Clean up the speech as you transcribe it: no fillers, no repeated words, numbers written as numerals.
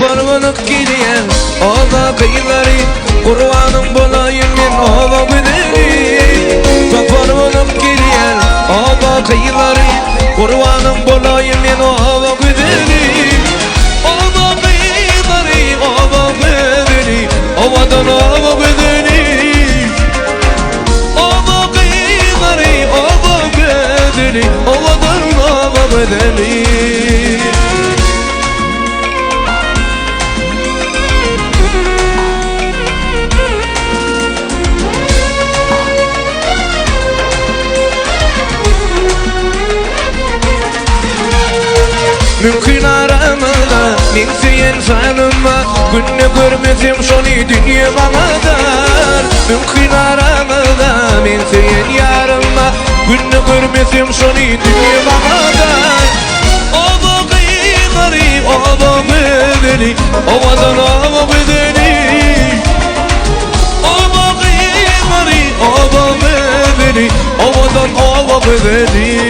parvanık gidiyen ola kıyıları kurbanım bulayım men ola güdeli parvanık gidiyen ola kıyıları kurbanım bulayım men ola güdeli ola kıyıları ola güdeli ovadan ola güdeli ola kıyıları ola güdeli ovadan ola güdeli. Mümkün aramada min seyen sanıma günne görmesem şonu dünya banadır. Mümkün aramada min seyen yarıma günne görmesem şonu dünya banadır. Oba kıyıları oba bedeli obadan oba bedeli oba kıyıları oba bedeli obadan oba bedeli.